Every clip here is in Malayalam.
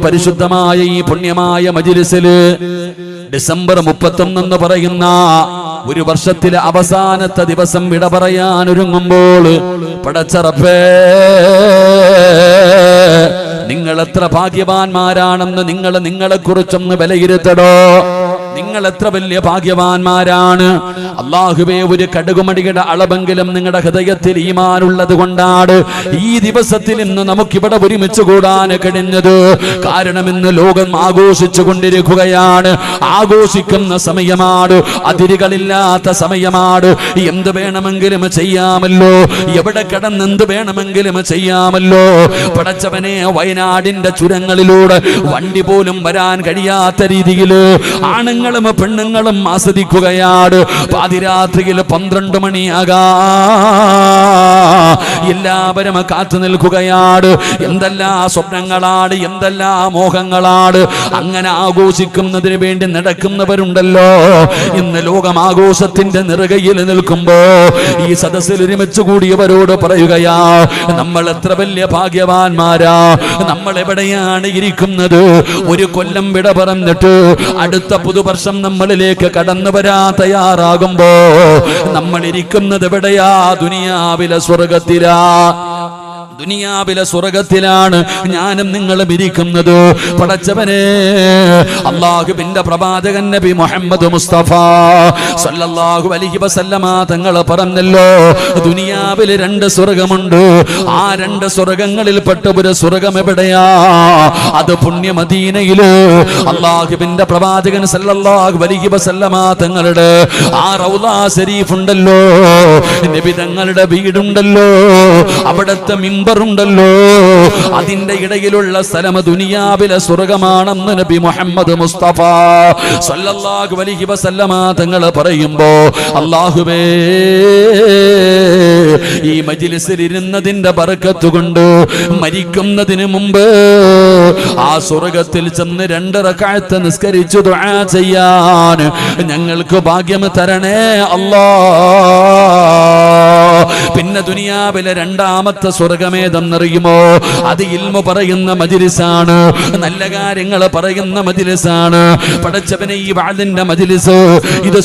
പരിശുദ്ധമായ ഈ പുണ്യമായ മജ്‌ലിസില് ഡിസംബർ 31 എന്ന് പറയുന്ന ഒരു വർഷത്തിലെ അവസാനത്തെ ദിവസം വിട പറയാൻ ഒരുങ്ങുമ്പോൾ പടച്ച റബ്ബേ, നിങ്ങൾ എത്ര ഭാഗ്യവാന്മാരാണെന്ന് നിങ്ങളെ കുറിച്ചൊന്ന് വിലയിരുത്തടോ. നിങ്ങൾ എത്ര വലിയ ഭാഗ്യവാന്മാരാണ്. അല്ലാഹുവേ, ഒരു കടുകുമടിയുടെ അളവെങ്കിലും നിങ്ങളുടെ ഹൃദയത്തിൽ ഈമാനുള്ളത് കൊണ്ടാണ് ഈ ദിവസത്തിൽ ഇന്ന് നമുക്കിവിടെ ഒരുമിച്ച് കൂടാൻ കഴിഞ്ഞത്. കാരണം ഇന്ന് ലോകം ആഘോഷിച്ചു കൊണ്ടിരിക്കുകയാണ്. ആഘോഷിക്കുന്ന സമയമാണ്, അതിരുകളില്ലാത്ത സമയമാണ്. എന്ത് വേണമെങ്കിലും ചെയ്യാമല്ലോ, എവിടെ കിടന്ന് എന്ത് വേണമെങ്കിലും ചെയ്യാമല്ലോ. പടച്ചവനെ, വയനാടിന്റെ ചുരങ്ങളിലൂടെ വണ്ടി പോലും വരാൻ കഴിയാത്ത രീതിയിൽ ആണുങ്ങളും പെണ്ണുങ്ങളും ആസ്വദിക്കുകയാണ്. പാതിരാത്രിയിൽ 12 മണിയാകാ എല്ലാവരും കാത്തു നിൽക്കുകയാണ്. എന്തെല്ലാം സ്വപ്നങ്ങളാണ്, എന്തെല്ലാം മോഹങ്ങളാണ്. അങ്ങനെ ആഘോഷിക്കുന്നതിന് വേണ്ടി നടക്കുന്നവരുണ്ടല്ലോ. ഇന്ന് ലോകം ആഘോഷത്തിന്റെ നിറകയിൽ നിൽക്കുമ്പോ ഈ സദസ്സിൽ ഒരുമിച്ച് കൂടിയവരോട് പറയുകയാ, നമ്മൾ എത്ര വലിയ ഭാഗ്യവാന്മാരാ. നമ്മൾ എവിടെയാണ് ഇരിക്കുന്നത്? ഒരു കൊല്ലം വിട പറഞ്ഞിട്ട് അടുത്ത പുതുവർഷം നമ്മളിലേക്ക് കടന്നു വരാൻ തയ്യാറാകുമ്പോ നമ്മൾ ഇരിക്കുന്നത് എവിടെയാ? ദുനിയാവിലെ സ്വർഗത്തിലാ. ദുനിയാവിലെ സ്വർഗത്തിലാണ് ഞാനും നിങ്ങളും ഇരിക്കുന്നത്. പടച്ചവനെ, അല്ലാഹുവിന്റെ പ്രവാചകൻ നബി മുഹമ്മദ് മുസ്തഫ സല്ലല്ലാഹു അലൈഹി വസല്ലമ തങ്ങൾ പറഞ്ഞല്ലോ, ദുനിയാവിൽ 2 സ്വർഗമുണ്ട്. ആ 2 സ്വർഗങ്ങളിൽപ്പെട്ട ഒരു സ്വർഗം എവിടെയാ? അത് പുണ്യ മദീനയില് അല്ലാഹുവിന്റെ പ്രവാചകൻ സല്ലല്ലാഹു അലൈഹി വസല്ലമ തങ്ങളുടെ ആ റൗള ശരീഫ് ഉണ്ടല്ലോ, നബി തങ്ങളുടെ വീടുണ്ടല്ലോ, അവിടുത്തെ ഉണ്ടല്ലോ, അതിന്റെ ഇടയിലുള്ള സ്ഥലം ദുനിയാവിലെ സ്വർഗമാണെന്ന് നബി മുഹമ്മദ് മുസ്തഫ സല്ലല്ലാഹു അലൈഹി വസല്ലമ തങ്ങൾ പറയുമ്പോ, അല്ലാഹുവേ, ഈ മജ്‌ലിസിൽ ഇരുന്നതിന്റെ ബർക്കത്ത് കൊണ്ട് മരിക്കുന്നതിന് മുമ്പ് ആ സ്വർഗത്തിൽ ചെന്ന് 2 റക്അത്ത് നിസ്കരിച്ചു ദുആ ചെയ്യാൻ ഞങ്ങൾക്ക് ഭാഗ്യം തരണേ അല്ലാഹ്. പിന്നെ ദുനിയാവിലെ 2ാമത്തെ സ്വർഗമേതെന്നറിയുമോ? അത് ഇൽമു പറയുന്ന മജ്‌ലിസാണ്, നല്ല കാര്യങ്ങൾ പറയുന്ന മജ്‌ലിസാണ്. പടച്ചവനെ, ഈ വഅദിന്റെ മജ്‌ലിസ് ഇത്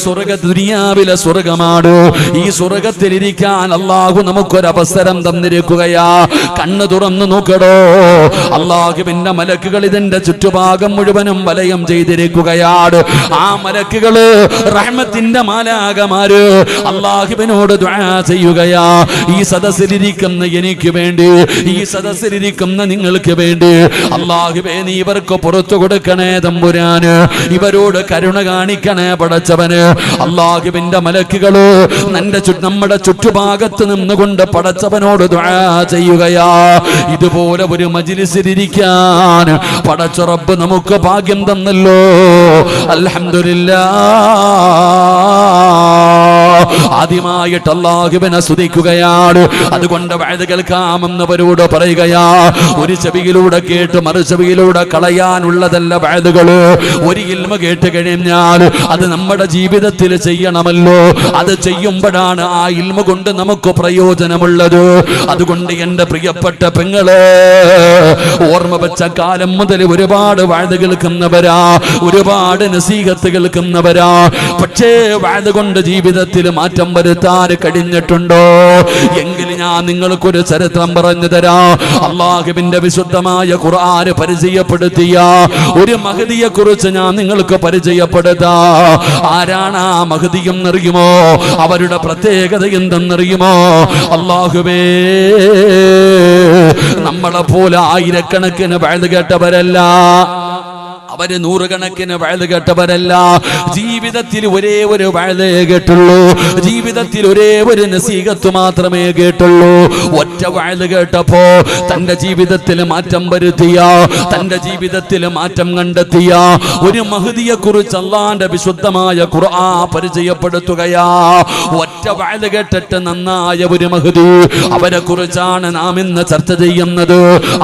ദുനിയാവിലെ സ്വർഗമാണ്. ഈ സ്വർഗത്തിലിരിക്കാൻ അല്ലാഹു നമുക്കൊരവസരം തന്നിരിക്കുകയാ. കണ്ണ് തുറന്നു നോക്കടോ, അല്ലാഹുവിന്റെ മലക്കുകൾ ഇതിന്റെ ചുറ്റുഭാഗം മുഴുവനും വലയം ചെയ്തിരിക്കുകയാണ്. ആ മലക്കുകള് റഹ്മത്തിന്റെ മാലാഖമാര് അല്ലാഹുവിനോട് ദുആ ചെയ്യുകയാ. ഈ സദസ്സിലിരിക്കുന്ന എനിക്ക് വേണ്ടി, ഈ സദസ്സിലിരിക്കുന്ന നിങ്ങൾക്ക് വേണ്ടി അല്ലാഹുവേ, നീ ഇവർക്ക് പുറത്തു കൊടുക്കണേ തമ്പുരാന്, ഇവരോട് കരുണ കാണിക്കണേ പടച്ചവന്. അല്ലാഹുവിന്റെ മലക്കുകള് നമ്മുടെ ചുറ്റുഭാഗത്ത് നിന്നുകൊണ്ട് പടച്ചവനോട് ദുആ ചെയ്യുകയാ. ഇതുപോലെ ഒരു മജ്‌ലിസിലിരിക്കാൻ പടച്ച റബ്ബ് നമുക്ക് ഭാഗ്യം തന്നല്ലോ. അൽഹംദുലില്ലാഹ്. ആദ്യമായിട്ട് അല്ലാഹുവിനെ സ്തുതിക്കുകയാണ്. അതുകൊണ്ട് വഅദ് കേൾക്കാമെന്നവരോട് പറയുകയാ, ഒരു ചെവിയിലൂടെ കേട്ട് മറു ചെവിയിലൂടെ കളയാനുള്ളതല്ല വഅദുകള്. ഒരു ഇൽമ കേട്ട് കഴിഞ്ഞാൽ അത് നമ്മുടെ ജീവിതത്തിൽ ചെയ്യണമല്ലോ. അത് ചെയ്യുമ്പോഴാണ് ആ ഇൽമ കൊണ്ട് നമുക്ക് പ്രയോജനമുള്ളത്. അതുകൊണ്ട് എൻ്റെ പ്രിയപ്പെട്ട പെങ്ങളെ, ഓർമ്മ വെച്ച കാലം മുതൽ ഒരുപാട് വഅദ് കേൾക്കുന്നവരാ, ഒരുപാട് നസീഹത്ത് കേൾക്കുന്നവരാ. പക്ഷേ വഅദ് കൊണ്ട് ജീവിതത്തിൽ മാറ്റം വരുത്താൻ കഴിഞ്ഞിട്ടുണ്ടോ? എങ്കിൽ ഞാൻ നിങ്ങൾക്കൊരു ചരിത്രം പറഞ്ഞു തരാം. അല്ലാഹുവിന്റെ വിശുദ്ധമായ ഖുർആൻ പരിചയപ്പെടുത്തിയ ഒരു മഹദിയെ കുറിച്ച് ഞാൻ നിങ്ങൾക്ക് പരിചയപ്പെടുത്താം. ആരാണ് ആ മഹദി എന്നറിയുമോ? അവരുടെ പ്രത്യേകത എന്തെന്നറിയുമോ? അല്ലാഹുവേ, നമ്മളെ പോലെ ആയിരക്കണക്കിന് വഅദ് കേട്ടവരല്ല, അവര് നൂറുകണക്കിന് വഅദ് കേട്ടവരല്ല. ജീവിതത്തിൽ ഒരേ ഒരു വഅദേ കേട്ടുള്ളൂ, ജീവിതത്തിൽ ഒരേ ഒരു നസീഹത്ത് മാത്രമേ കേട്ടുള്ളൂ. ഒറ്റ വഅദ് കേട്ടപ്പോ തന്റെ ജീവിതത്തിൽ മാറ്റം വരുത്തിയ, തന്റെ ജീവിതത്തിൽ മാറ്റം കണ്ടെത്തിയ ഒരു മഹദിയെ കുറിച്ച് അല്ലാഹുവിന്റെ വിശുദ്ധമായ ഖുർആൻ പരിചയപ്പെടുത്തുകയാ. ഒറ്റ വഅദ് കേട്ടിട്ട് നന്നായ ഒരു മഹദി, അവരെ കുറിച്ചാണ് നാം ഇന്ന് ചർച്ച ചെയ്യുന്നത്.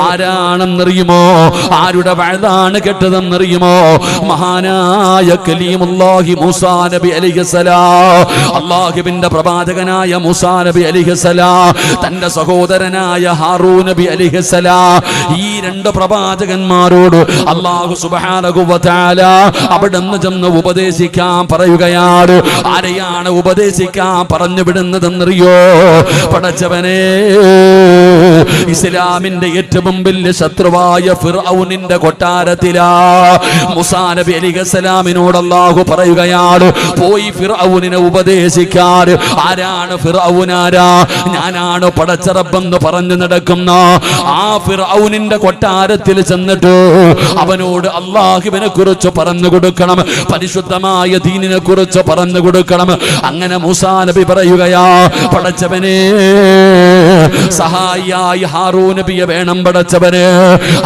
ആരാണെന്നറിയുമോ? ആരുടെ വഅദാണ് കേട്ടതെന്ന് ആരെന്നറിയുമോ? മഹാനായ കലീമുല്ലാഹി മൂസാ നബി അലൈഹിസ്സലാം. അല്ലാഹുവിന്റെ പ്രവാചകനായ മൂസാ നബി അലൈഹിസ്സലാം തന്റെ സഹോദരനായ ഹാറൂൻ നബി അലൈഹിസ്സലാം, ഈ രണ്ട് പ്രവാചകന്മാരോട് അല്ലാഹു സുബ്ഹാനഹു വ തആല അവിടുന്ന് ചെന്ന് ഉപദേശിക്കാൻ പറയുകയാണ്. ആരെയാണ് ഉപദേശിക്കാൻ പറഞ്ഞു വിടുന്നതെന്നറിയോ? പടച്ചവനെ, ഇസ്ലാമിന്റെ ഏറ്റവും വലിയ ശത്രുവായ ഫിർഔനിന്റെ കൊട്ടാരത്തിലാ മൂസാ നബി അലൈഹിസ്സലാമിനോട് അല്ലാഹു പറയുകയാണ്, പോയി ഫിർഔനിനെ ഉപദേശിക്കാൻ. ആരാണ് ഫിർഔനാരാ? ഞാനാണ് പടച്ച റബ്ബെന്ന് പറഞ്ഞു നടക്കുന്ന ആ ഫിർഔനിന്റെ കൊട്ടാരത്തിൽ ചെന്നിട്ട് അവനോട് അല്ലാഹുവിനെ കുറിച്ച് പറഞ്ഞു കൊടുക്കണം, പരിശുദ്ധമായ ദീനിനെ കുറിച്ച് പറഞ്ഞു കൊടുക്കണം. അങ്ങനെ മൂസാ നബി പറയുകയാ, പടച്ചവനെ, സഹായിയായി ഹാറൂൻ നബിയെ വേണം പടച്ചവന്.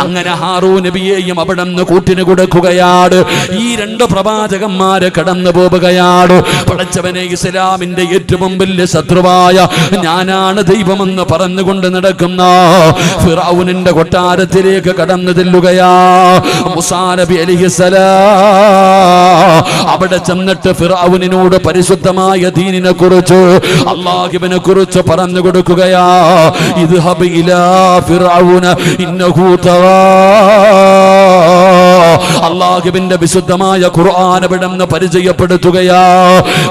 അങ്ങനെ ഹാറൂൻ നബിയെയും അവിടെ നിന്ന് കൂട്ടിന് കൊടുക്കുകയാണ്. ഈ രണ്ട് പ്രവാചകന്മാര് കടന്നു പോവുകയാണ്. പടച്ചവനെ, ഇസ്ലാമിന്റെ ഏറ്റവും വലിയ ശത്രുവായ ഞാനാണ് ദൈവമെന്ന് പറഞ്ഞുകൊണ്ട് നടക്കുന്ന ഫിർഔനിന്റെ കൊട്ടാരത്തിലേക്ക് കടന്നു ചെല്ലുകയാ മൂസാ നബി അലൈഹിസ്സലാം. അവിടെ ചെന്നിട്ട് ഫിർഔനിനോട് പരിശുദ്ധമായ ദീനിനെ കുറിച്ച്, അല്ലാഹുവിനെ കുറിച്ച് പറഞ്ഞു കൊടുക്കുകയാ. ഇദ്ഹബ് ഇലാ ഫിർഔന ഇന്നഹു തഗാ. അല്ലാഹുവിന്റെ വിശുദ്ധമായ ഖുർആൻ അവിടെ നിന്ന് പരിചയപ്പെടുത്തുകയാ.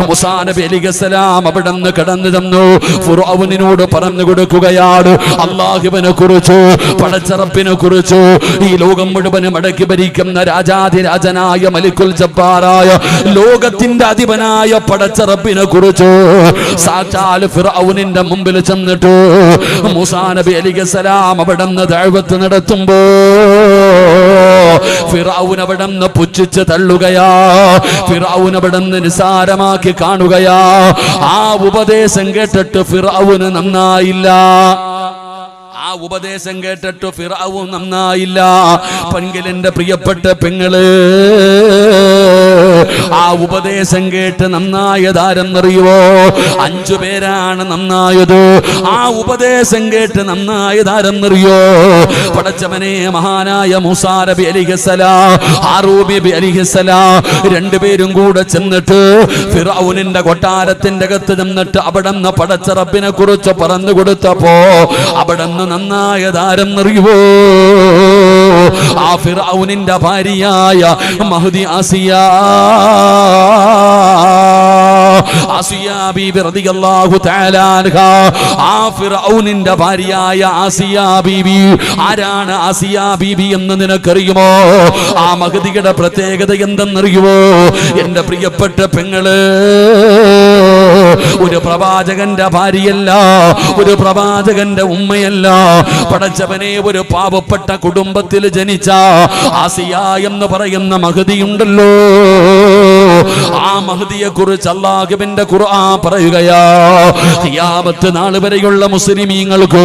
മൂസാ നബി അലൈഹിസ്സലാം അവിടെ നിന്ന് കടന്നു ചെന്നു ഫിർഔനിനോട് പറഞ്ഞു കൊടുക്കുകയാണ് അല്ലാഹുവിനെ കുറിച്ച്, പടച്ച റബ്ബിനെ കുറിച്ച്, ഈ ലോകം മുഴുവനും അടക്കി ഭരിക്കുന്ന രാജാധിരാജനായ മലിക്കുൽ ജബ്ബാറായ ലോകത്തിന്റെ അധിപനായ പടച്ച റബ്ബിനെ കുറിച്ച് സാക്ഷാൽ ഫിർഔനിന്റെ മുമ്പിൽ ചെന്നിട്ട് മൂസാ നബി അലൈഹിസ്സലാം അവിടെ നിന്ന് ദഅവത്ത് നടത്തുമ്പോ ഫിർഔൻ അവിടെ നിന്ന് പുച്ഛിച്ച് തള്ളുകയാ. ഫിർഔൻ അവിടെ നിന്ന് നിസാരമാക്കി കാണുകയാ. ആ ഉപദേശം കേട്ടിട്ട് ഫിർഔന് നന്നായില്ല. ആ ഉപദേശം കേട്ടിട്ട് ഫിർഔൻ നന്നായില്ല. പെൺകിലെന്റെ പ്രിയപ്പെട്ട പെങ്ങള്, ആ ഉപദേശം കേട്ട് നന്നായതാരെന്നറിയുവോ? 5 പേരാണ് നന്നായത്. ആ ഉപദേശം കേട്ട് നന്നായതാരെന്നറിയോ? പടച്ചവനെ, മഹാനായ മൂസാ നബി അലൈഹിസ്സലാം, ഹാറൂൻ നബി അലൈഹിസ്സലാം രണ്ടുപേരും കൂടെ ചെന്നിട്ട് ഫിർഔനിന്റെ കൊട്ടാരത്തിന്റെ അകത്ത് ചെന്നിട്ട് അവിടെ നിന്ന് പടച്ച റബ്ബിനെ കുറിച്ച് പറഞ്ഞു കൊടുത്തപ്പോ അവിടെ നിന്ന് നന്നായതാരെന്നറിയുവോ? ആ ഫിർഔനിന്റെ ഭാര്യയായ മഹ്ദി ആസിയ ബീബി റളിയല്ലാഹു തആല അൻഹാ. ആ ഫിർഔനിന്റെ ഭാര്യയായ ആസിയ ബീബി. ആരാണ് ആസിയ ബീബി എന്ന് നിനക്കറിയുമോ? ആ മഹ്ദിയുടെ പ്രത്യേകത എന്തെന്നറിയുമോ? എന്റെ പ്രിയപ്പെട്ട പെങ്ങള്, ഒരു പ്രവാചകന്റെ ഭാര്യയല്ല, ഒരു പ്രവാചകന്റെ ഉമ്മയല്ല. പടച്ചവനെ, ഒരു പാവപ്പെട്ട കുടുംബത്തിൽ ജനിച്ച ആസിയ എന്ന് പറയുന്ന മഹ്ദിയുണ്ടല്ലോ. ആ മഹ്ദിയെ കുറിച്ച് അല്ലാഹുവിന്റെ ഖുർആൻ പറയുകയാ, ഖിയാമത്ത് നാൾ വരെയുള്ള മുസ്ലിമീങ്ങൾക്ക്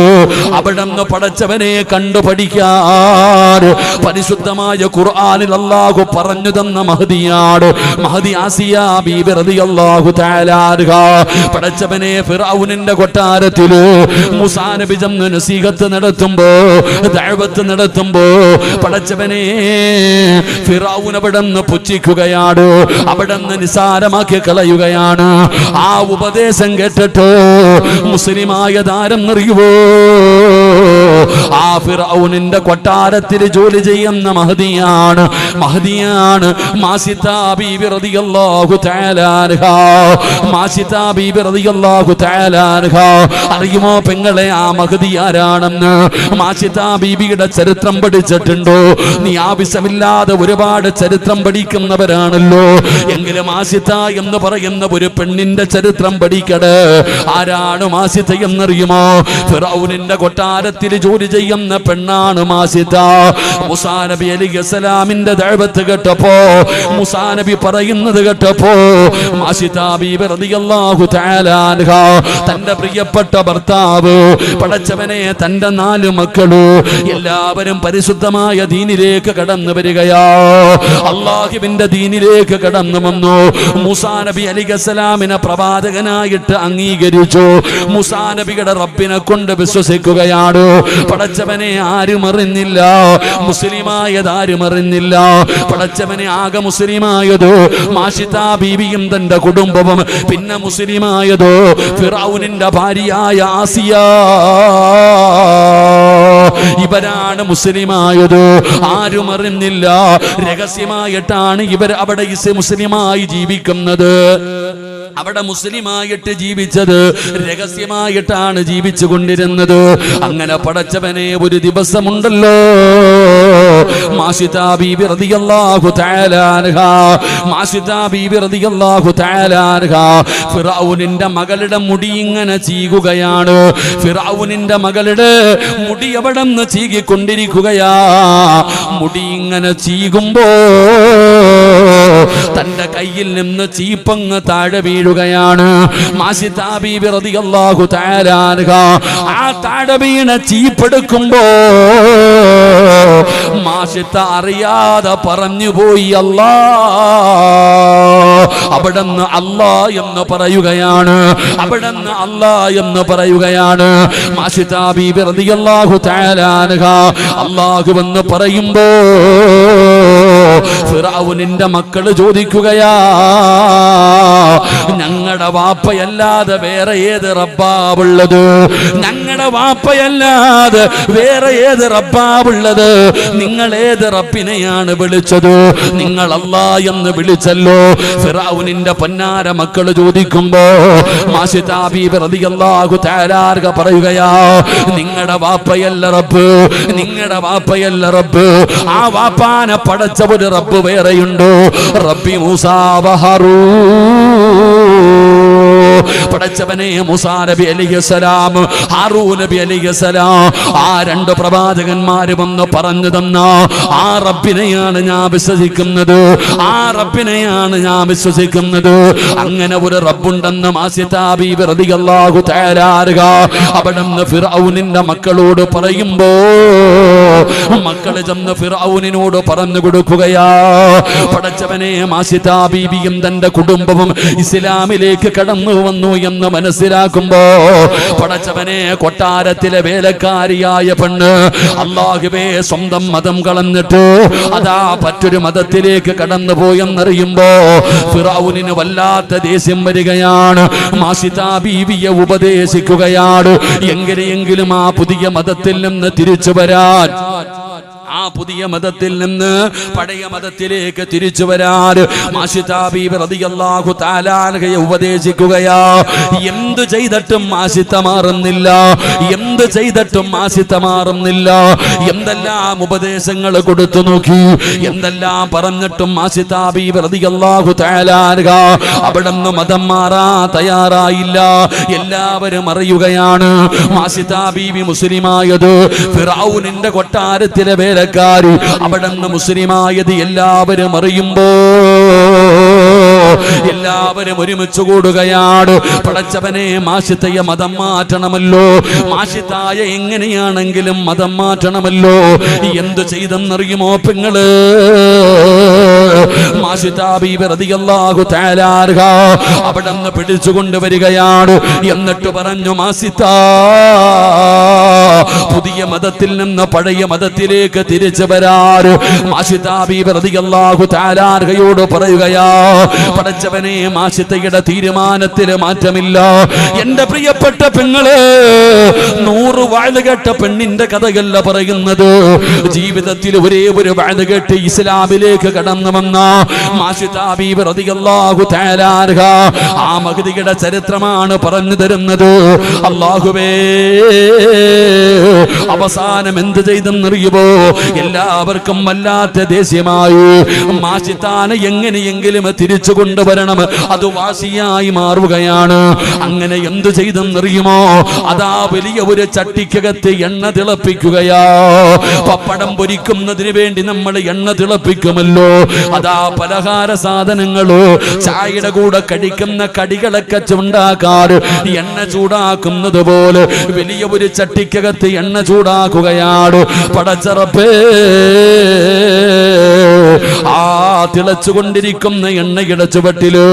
അവിടുന്ന് പടച്ചവനെ കണ്ടു പഠിക്കാൻ പരിശുദ്ധമായ ഖുർആനിൽ അല്ലാഹു പറഞ്ഞു തന്ന മഹ്ദിയാണ് മഹ്ദി ആസിയ ബീബി റളിയല്ലാഹു തആല അൻഹാ. പടച്ചവനെ, ഫിർഔനിന്റെ കൊട്ടാരത്തിൽ മൂസാ നബി ചെന്ന് നസീഹത്ത് നടത്തുമ്പോ, ദഅവത്ത് നടത്തുമ്പോ പടച്ചവനെ, ഫിർഔൻ അവിടുന്ന് പുച്ഛിക്കുകയാണ്, അവിടുന്ന് നിസാരമാക്കി കളയുകയാണ്. ആ ഉപദേശം കേട്ടിട്ട് മുസ്ലിമായതാരെന്നറിയുവോ? ആ ഫിർഔനിന്റെ കൊട്ടാരത്തിൽ ജോലി ചെയ്യുന്ന മഹ്ദിയാണ് മാസിത ബീബി റളിയല്ലാഹു തആല അൻഹാ. മാസിത ബീബി റളിയല്ലാഹു തആല അൻഹാ. അറിയുമോ പെങ്ങളെ, ആ മഹ്ദി ആരാണെന്ന്? മാസിത ബീബിയുടെ ചരിത്രം പഠിച്ചിട്ടുണ്ടോ? നീ ആവശ്യമില്ലാതെ ഒരുപാട് ചരിത്രം പഠിക്കുന്നവരാണല്ലോ. എങ്കിലും മാസിത എന്ന് പറയുന്ന ഒരു പെണ്ണിന്റെ ചരിത്രം പഠിക്കട്. ആരാണ് മാസിത എന്നറിയുമോ? ഫിർഔനിന്റെ കൊട്ടാരത്തിൽ ജോലി ചെയ്യുന്ന പെണ്ണാണ് മാസിത. മൂസാ നബി അലൈഹിസ്സലാമിന്റെ ദഅവത്ത് കേട്ടപ്പോ, മൂസാ നബി പറയുന്നത് കേട്ടപ്പോ മാസിത ബീബി റളിയല്ലാഹു തആല അൻഹാ തന്റെ പ്രിയപ്പെട്ട ഭർത്താവ്, പടച്ചവനെ, തന്റെ 4 മക്കള് എല്ലാവരും പരിശുദ്ധമായ ദീനിലേക്ക് കടന്നു വരികയാ. അല്ലാഹുവിന്റെ ദീനിലേക്ക് കടന്നു വന്നു. മൂസാ നബി അലൈഹിസ്സലാമിനെ പ്രവാചകനായിട്ട് അംഗീകരിച്ചു. മൂസാ നബിയുടെ റബ്ബിനെ കൊണ്ട് വിശ്വസിക്കുകയാണ്. പടച്ചവനെ ആരും അറിഞ്ഞില്ല, മുസ്ലിമായത് ആരും അറിഞ്ഞില്ല. പടച്ചവനെ ആകെ മുസ്ലിമായത് മാഷിതാ ബീവിയും തന്റെ കുടുംബവും. പിന്നെ മുസ്ലിമായതോ ഫിറഔനിന്റെ ഭാര്യയായ ആസിയ. ഇവരാണ് മുസ്ലിമായത്. ആരും അറിഞ്ഞില്ല. രഹസ്യമായിട്ടാണ് ഇവർ അവിടെ മുസ്ലിമായി ജീവിക്കുന്നത്. അവിടെ മുസ്ലിമായിട്ട് ജീവിച്ചത് രഹസ്യമായിട്ടാണ് ജീവിച്ചു കൊണ്ടിരുന്നത്. അങ്ങനെ പടച്ചവനെ ഒരു ദിവസമുണ്ടല്ലോ, മാഷിതാ ബീബി റളിയല്ലാഹു തആല അൻഹാ, മാഷിതാ ബീബി റളിയല്ലാഹു തആല അൻഹാ ഫിറഔനിന്റെ മകളുടെ മുടി ഇങ്ങനെ ചീകുകയാണ്. ഫിറഔനിന്റെ മകളുടെ മുടി അവിടെ നിന്ന് ചീകിക്കൊണ്ടിരിക്കുകയാ. മുടി ഇങ്ങനെ ചീകുമ്പോ തന്റെ കയ്യിൽ നിന്ന് ചീപ്പങ്ങ് താഴെ വീഴുകയാണ്. മാഷിതാ ബീബി റളിയല്ലാഹു തആല അൻഹാ ആ താഴെ വീണ ചീപ്പെടുക്കുമ്പോ മാഷിത അറിയാതെ പറഞ്ഞുപോയി അല്ലാ. അവിടുന്ന് അല്ലാ എന്ന് പറയുകയാണ്, അവിടുന്ന് അല്ലാ എന്ന് പറയുകയാണ്. മാഷിതാ ബീബി റളിയല്ലാഹു തആല അൻഹാ അല്ലാഹു എന്ന് പറയുമ്പോ ഫിറഔനിന്റെ മക്കള് ചോദിക്കുകയാ, ഞങ്ങളുടെ വാപ്പയല്ലാതെ വേറെ ഏത് റബ്ബാവുള്ളത്? ഞങ്ങളുടെ വാപ്പയല്ലാതെ വേറെ ഏത് റബ്ബാവുള്ളത്? നിങ്ങൾ ഏത് റബ്ബിനെയാണ് വിളിച്ചത്? നിങ്ങൾ അല്ലാ എന്ന് വിളിച്ചല്ലോ. ഫിറഔനിന്റെ പൊന്നാര മക്കള് ചോദിക്കുമ്പോ മാഷിതാ ബീബി റളിയല്ലാഹു തആല അൻഹ പറയുകയാ, നിങ്ങളുടെ വാപ്പയല്ല റബ്ബ്, നിങ്ങളുടെ വാപ്പയല്ല റബ്ബ്. ആ വാപ്പാനെ പടച്ച ഒരു റബ്ബ് വേറെയുണ്ടോ? റബ്ബി മൂസാ വ ഹാറൂൻ. പടച്ചവനെ മൂസാ നബി അലൈഹിസ്സലാം, ഹാറൂൻ നബി അലൈഹിസ്സലാം, ആ രണ്ട് പ്രവാചകന്മാരും ഒന്ന് പറഞ്ഞു തന്ന ആ റബ്ബിനെയാണ് ഞാൻ വിശ്വസിക്കുന്നത്, ആ റബ്ബിനെയാണ് ഞാൻ വിശ്വസിക്കുന്നത്. അങ്ങനെ ഒരു റബ്ബുണ്ടെന്ന് മാഷിതാ ബീബി റളിയല്ലാഹു തആല അൻഹ അവിടുന്ന് ഫിറഔനിന്റെ മക്കളോട് പറയുമ്പോ മക്കള് ചെന്ന് ഫിറഔനിനോട് പറഞ്ഞു കൊടുക്കുകയാ. പടച്ചവനെ മാഷിതാ ബീബിയും തന്റെ കുടുംബവും ഇസ്ലാമിലേക്ക് കടന്നു വന്നു എന്ന് മനസ്സിലാക്കുമ്പോ പടച്ചവനെ കൊട്ടാരത്തിലെ വേലക്കാരിയായ പെണ്ണ് അല്ലാഹുവേ സ്വന്തം മതം കളഞ്ഞിട്ട് അതാ മറ്റൊരു മതത്തിലേക്ക് കടന്നു പോയെന്നറിയുമ്പോ ഫിറഔനിന് വല്ലാത്ത ദേഷ്യം വരികയാണ്. മാഷിതാ ബീവിയെ ഉപദേശിക്കുകയാണ്, എങ്ങനെയെങ്കിലും ആ പുതിയ മതത്തിൽ നിന്ന് തിരിച്ചു വരാൻ, ആ പുതിയ മതത്തിൽ നിന്ന് പഴയ മതത്തിലേക്ക് തിരിച്ചു വരാൻ മാഷിതാ ബീബി റളിയല്ലാഹു തആല അൻഹയെ ഉപദേശിക്കുകയാ. എന്ത് ചെയ്തിട്ടും മാഷിത മാറുന്നില്ല, എന്ത് ചെയ്തിട്ടും മാഷിത മാറുന്നില്ല. എന്തെല്ലാം ഉപദേശങ്ങൾ കൊടുത്തു നോക്കി, എന്തെല്ലാം പറഞ്ഞിട്ടും മാഷിതാ ബീബി റളിയല്ലാഹു തആല അൻഹ അവിടുന്ന് മതം മാറാൻ തയ്യാറായില്ല. എല്ലാവരും അറിയുകയാണ് മാഷിതാ ബീബി മുസ്ലിമായത് ഫിറഔനിന്റെ കൊട്ടാരത്തിലെ വേലക്കാരി അവിടുന്ന് മുസ്ലിമായത് എല്ലാവരും അറിയുമ്പോ എല്ലാവരും ഒരുമിച്ച് കൂടുകയാണ്. പടച്ചവനെ മാഷിതയെ മതം മാറ്റണമല്ലോ, മാഷിതായ എങ്ങനെയാണെങ്കിലും മതം മാറ്റണമല്ലോ. എന്ത് ചെയ്തെന്നറിയുമോ പെങ്ങള്? മാഷിതാ ബീബി റളിയല്ലാഹു തആല അൻഹ അവിടുന്ന് പിടിച്ചുകൊണ്ടുവരികയാണ്. എന്നിട്ട് പറഞ്ഞു, മാഷിതാ പുതിയ മതത്തിൽ നിന്ന് പഴയ മതത്തിലേക്ക് തിരിച്ചു വരാറ്. മാഷിതാ ബീബി റളിയല്ലാഹു തആല അൻഹയോട് പറയുകയാ, പടച്ചവനെ മാഷിതയുടെ തീരുമാനത്തിൽ മാറ്റമില്ല. എന്റെ പ്രിയപ്പെട്ട പെങ്ങളെ, 100 വാഴ കേട്ട പെണ്ണിന്റെ കഥയല്ല പറയുന്നത്. ജീവിതത്തിൽ ഒരേ ഒരു വാഴ കേട്ട് ഇസ്ലാമിലേക്ക് കടന്നു വന്ന മാഷിതാ ബീബി റളിയല്ലാഹു തആല അൻഹ ആ മഹദിയുടെ ചരിത്രമാണ് പറഞ്ഞു തരുന്നത്. അല്ലാഹുവേ, അവസാനം എന്ത് ചെയ്തെന്നറിയുമോ? എല്ലാവർക്കും വല്ലാത്ത ദേഷ്യമായി. മാഷിതാനെ എങ്ങനെയെങ്കിലും തിരിച്ചു കൊണ്ടുവരണം, അത് വാശിയായി മാറുകയാണ്. അങ്ങനെ എന്ത് ചെയ്തെന്നറിയുമോ? അതാ വലിയ ഒരു ചട്ടിക്കകത്ത് എണ്ണ തിളപ്പിക്കുകയാ. പപ്പടം പൊരിക്കുന്നതിന് വേണ്ടി നമ്മൾ എണ്ണ തിളപ്പിക്കുമല്ലോ, അതാ പലഹാര സാധനങ്ങളോ ചായയുടെ കൂടെ കഴിക്കുന്ന കടികളൊക്കെ ചൂടാക്കാറ് എണ്ണ ചൂടാക്കുന്നത് പോലെ വലിയ ഒരു ചട്ടിക്കകത്ത് എണ്ണ ചൂടാക്കുകയാണ്. പടച്ചറപ്പേ, ആ തിളച്ചുകൊണ്ടിരിക്കുന്ന എണ്ണയുടെ ചുവട്ടില്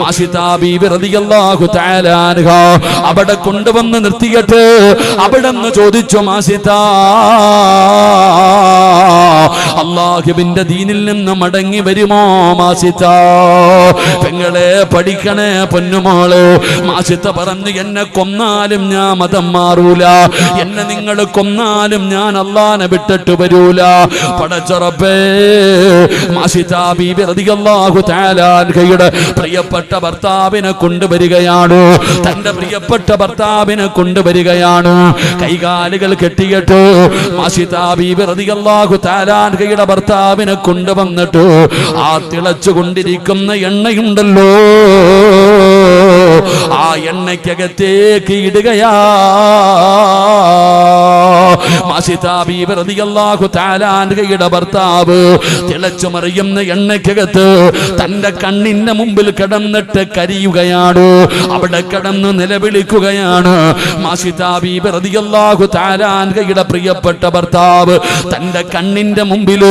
മാഷിതാ ബീബി റളിയല്ലാഹു തആല അൻഹ അവിടെ കൊണ്ടുവന്ന് നിർത്തിയിട്ട് അവിടെ നിന്ന് ചോദിച്ചു, മാഷിതാ, അല്ലാഹുവിന്റെ ദീനിൽ നിന്ന് മടങ്ങി വരുമോ മാഷിതാ? പെങ്ങളെ പഠിക്കണേ പൊന്നുമോള്. മാഷിത പറഞ്ഞു, എന്നെ കൊന്നാലും ഞാൻ മതം മാറൂല, എന്നെ നിങ്ങൾ കൊന്നാലും ഞാൻ അല്ലാഹനെ വിട്ടിട്ട് വരൂല. പടച്ച റബ്ബേ, മാഷിതാ ബീബി റളിയല്ലാഹു തആല അൻഹയുടെ പ്രിയപ്പെട്ട ഭർത്താവിനെ കൊണ്ടുവരികയാണ്. തന്റെ പ്രിയപ്പെട്ട ഭർത്താവിനെ കൊണ്ടുവരികയാണ്. കൈകാലുകൾ കെട്ടിയിട്ട് മാഷിതാ ബീബി റളിയല്ലാഹു തആല അൻഹയുടെ ഭർത്താവിനെ കൊണ്ടുവന്നിട്ട് ആ തിളച്ചുകൊണ്ടിരിക്കുന്ന എണ്ണയുണ്ടല്ലോ, ആ എണ്ണയ്ക്കകത്തേക്ക് ഇടുകയാ. മാഷിതാ ബീബി റളിയല്ലാഹു തആല അൻഹയുടെ ഭർത്താവ് തിളച്ചു മറിയുന്ന എണ്ണയ്ക്കകത്ത് തന്റെ കണ്ണിന്റെ മുമ്പിൽ കിടന്നിട്ട് കരിയുകയാണ്. അവിടെ കിടന്ന് നിലവിളിക്കുകയാണ്. മാഷിതാ ബീബി റളിയല്ലാഹു തആല അൻഹയുടെ പ്രിയപ്പെട്ട ഭർത്താവ് തന്റെ കണ്ണിന്റെ മുമ്പിൽ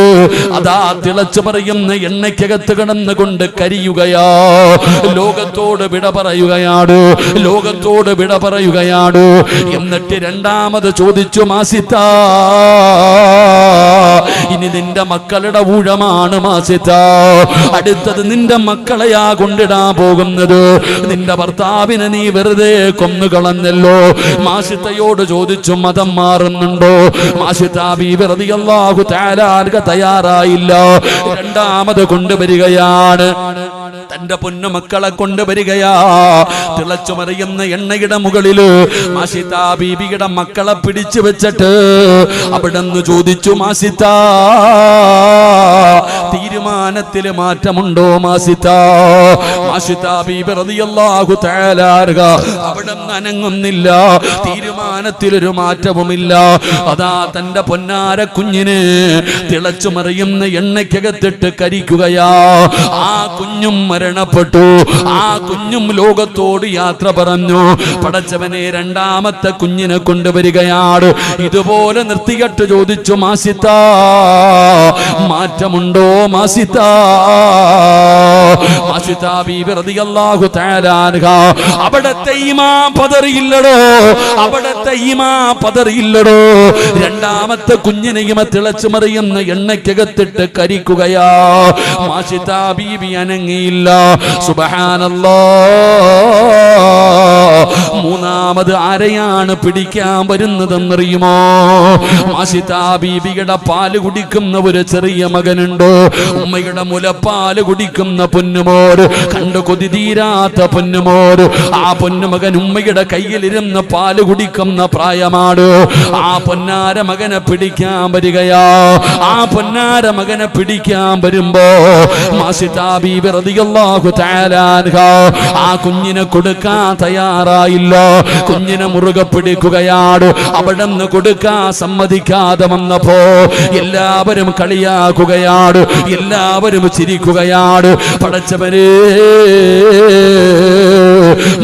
അതാ തിളച്ചു മറിയുന്ന എണ്ണയ്ക്കകത്ത് കിടന്നുകൊണ്ട് കരിയുകയാ. ലോകത്തോട് വിട പറയുകയാണ്, ലോകത്തോട് വിട പറയുകയാണ്. എന്നിട്ട് രണ്ടാമത് ചോദിച്ചു, മാഷിതാ, ഇനി നിന്റെ മക്കളുടെ ഊഴമാണ് മാഷിതാ. അടുത്തത് നിന്റെ മക്കളെയാ കൊണ്ടിടാൻ പോകുന്നത്. നിന്റെ ഭർത്താവിനെ നീ വെറുതെ കൊന്നുകളഞ്ഞല്ലോ. മാഷിതയോട് ചോദിച്ചു, മതം മാറുന്നുണ്ടോ? മാഷിതാ ബീബി റളിയല്ലാഹു തആല അൻഹ തയ്യാറായില്ല. രണ്ടാമത് കൊണ്ടുവരികയാണ്. തന്റെ പൊന്നുമക്കളെ കൊണ്ടുവരികയാ. തിളച്ചു മറിയുന്ന എണ്ണയുടെ മുകളില് മാഷിതാ ബീബിയുടെ മക്കളെ പിടിച്ചു വെച്ചിട്ട് അവിടെന്ന് ചോദിച്ചു, മാഷിതാ, തീരുമാനത്തില് മാറ്റമുണ്ടോ മാഷിതാ? മാഷിതാ ബീബി റളിയല്ലാഹു തആല അൻഹ അവിടെന്ന് അനങ്ങുന്നില്ല. തീരുമാനത്തിലൊരു മാറ്റവുമില്ല. അതാ തന്റെ പൊന്നാര കുഞ്ഞിനെ തിളച്ചു മറിയുന്ന എണ്ണയ്ക്കകത്തിട്ട് കരിക്കുകയാ. ആ കുഞ്ഞും മരണപ്പെട്ടു. ആ കുഞ്ഞും ലോകത്തോട് യാത്ര പറഞ്ഞു. പടച്ചവനെ, രണ്ടാമത്തെ കുഞ്ഞിനെ കൊണ്ടുവരികയാണ്. ഇതുപോലെ നിർത്തിയിട്ട് ചോദിച്ചു, മാഷിതാ, മാറ്റമുണ്ടോ മാഷിതാ? മാഷിതാ ബീബി റളിയല്ലാഹു തആല അൻഹ അവിടത്തെ ഈമാൻ പതറിയില്ലടോ, അവിടത്തെ ഈമാൻ പതറിയില്ലടോ. രണ്ടാമത്തെ കുഞ്ഞിനെയും തിളച്ചു മറിയുന്ന എണ്ണയ്ക്കകത്തിട്ട് കരിക്കുകയാ. മാഷിതാ ബീബി അനങ്ങിയില്ല. സുബ്ഹാനല്ലാഹ്. മൂന്നാമത് ആരെയാണ് പിടിക്കാൻ വരുന്നതെന്നറിയുമോ? മാഷിതാ ബീബിയുടെ പാല് കുടിക്കുന്ന ഒരു ചെറിയ മകനുണ്ട്. ഉമ്മയുടെ മുലപ്പാല് കുടിക്കുന്ന പൊന്നുമോര്, കണ്ടു കൊതി തീരാത്ത പൊന്നുമോര്. ആ പൊന്നുമകൻ ഉമ്മയുടെ കയ്യിലിരുന്ന് പാല് കുടിക്കുന്ന പ്രായമാണ്. ആ പൊന്നാര മകനെ പിടിക്കാൻ വരികയാ. ആ പൊന്നാര മകനെ പിടിക്കാൻ വരുമ്പോ മാഷിതാ ബീബി റളിയല്ലാഹു തആല അൻഹ ആ കുഞ്ഞിനെ കൊടുക്കാൻ തയ്യാറായില്ല. കുഞ്ഞിനെ മുറുകെ പിടിക്കുകയാണ്. അവിടെ നിന്ന് കൊടുക്കാൻ സമ്മതിക്കാതെ വന്നപ്പോ എല്ലാവരും കളിയാക്കുകയാണ്, എല്ലാവരും ചിരിക്കുകയാണ്. പടച്ചവനെ,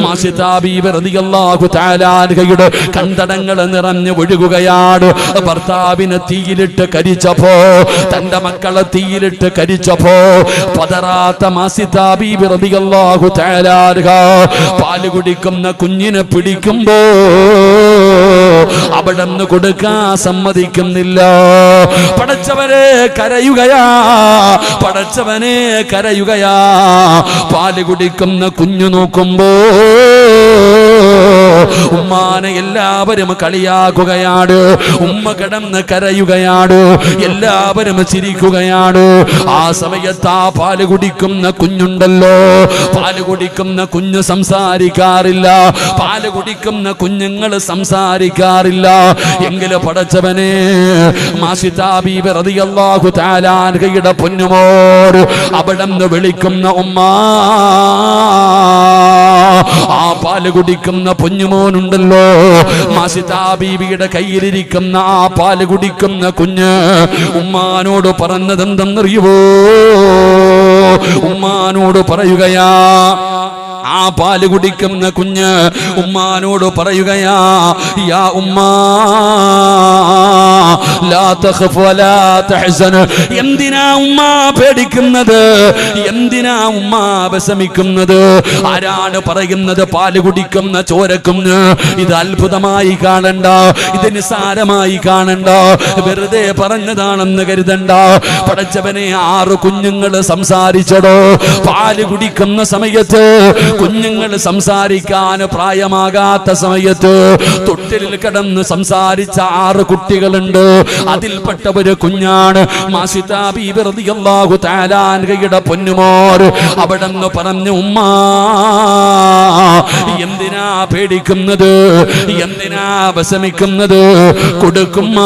മാഷിതാ ബീബി റളിയല്ലാഹു തആല അൻഹയുടെ കണ്ടടങ്ങൾ നിറഞ്ഞു ഒഴുകുകയാണ്. ഭർത്താവിനെ തീയിലിട്ട് കരിച്ചപ്പോ, തന്റെ മക്കളെ തീയിലിട്ട് കരിച്ചപ്പോ പതറാത്ത മാഷിതാ ബീബി റളിയല്ലാഹു തആല അൻഹ പാല് കുടിക്കുന്ന കുഞ്ഞിനെ പിടിക്കുമ്പോ അവിടെ നിന്ന് കൊടുക്കാൻ സമ്മതിക്കുന്നില്ല. പടച്ചവനെ കരയുകയാ, പടച്ചവനെ കരയുകയാ. പാല് കുടിക്കുന്ന കുഞ്ഞു നോക്കുമ്പോ ഉമ്മാനെ എല്ലാവരും കളിയാക്കുകയാണ്. ഉമ്മ കിടന്ന് കരയുകയാണ്. എല്ലാവരും ചിരിക്കുകയാണ്. ആ സമയത്ത് ആ പാല് കുടിക്കുന്ന കുഞ്ഞുണ്ടല്ലോ, പാല് കുടിക്കുന്ന കുഞ്ഞു സംസാരിക്കാറില്ല. പാല് കുടിക്കുന്ന കുഞ്ഞുങ്ങൾ സംസാരിക്കാറില്ല. എങ്കിലും പടച്ചവനെ, മാഷിതാ ബീബി റളിയല്ലാഹു തആല അൻഹയുടെ പൊന്നുമോർ അവിടെന്ന് വിളിക്കുന്ന ഉമ്മ, ആ പാല് കുടിക്കുന്ന പൊന്നുമോനുണ്ടല്ലോ, മാഷിതാ ബീബിയുടെ കയ്യിലിരിക്കുന്ന ആ പാല് കുടിക്കുന്ന കുഞ്ഞ് ഉമ്മാനോട് പറഞ്ഞതെന്തെന്നറിയുവോ? ഉമ്മാനോട് പറയുകയാ, ആ പാല് കുടിക്കുന്ന കുഞ്ഞ് ഉമ്മാനോട് പറയുകയാ, യാ ഉമ്മാ ലാ തഖഫ് വലാ തഹ്സൻ. എന്തിനാ ഉമ്മ പേടിക്കുന്നത്? എന്തിനാ ഉമ്മ വിഷമിക്കുന്നത്? ആരാണ് പറയുന്നത്? പാല് കുടിക്കുന്ന ചോരക്കുഞ്ഞ്. ഇത് അത്ഭുതമായി കാണണ്ട, ഇത് നിസ്സാരമായി കാണണ്ട, വെറുതെ പറഞ്ഞതാണെന്ന് കരുതണ്ട. പടച്ചവനെ, 6 കുഞ്ഞുങ്ങൾ സംസാരിച്ചടോ. പാല് കുടിക്കുന്ന സമയത്ത് കുഞ്ഞുങ്ങൾ സംസാരിക്കാൻ പ്രായമാകാത്ത സമയത്ത് തൊട്ടിലിൽ കിടന്ന് സംസാരിച്ച 6 കുട്ടികളുണ്ട്. അതിൽപ്പെട്ട ഒരു കുഞ്ഞാണ് മാസിതാ ബീബി റളിയല്ലാഹു തആല അൻഹയുടെ പൊന്നുമോർ. അവിടെന്ന് പറഞ്ഞു, ഉമ്മാ എന്തിനാ പേടിക്കുന്നത്? എന്തിനാ വിഷമിക്കുന്നത്? കൊടുക്കുമ്മ,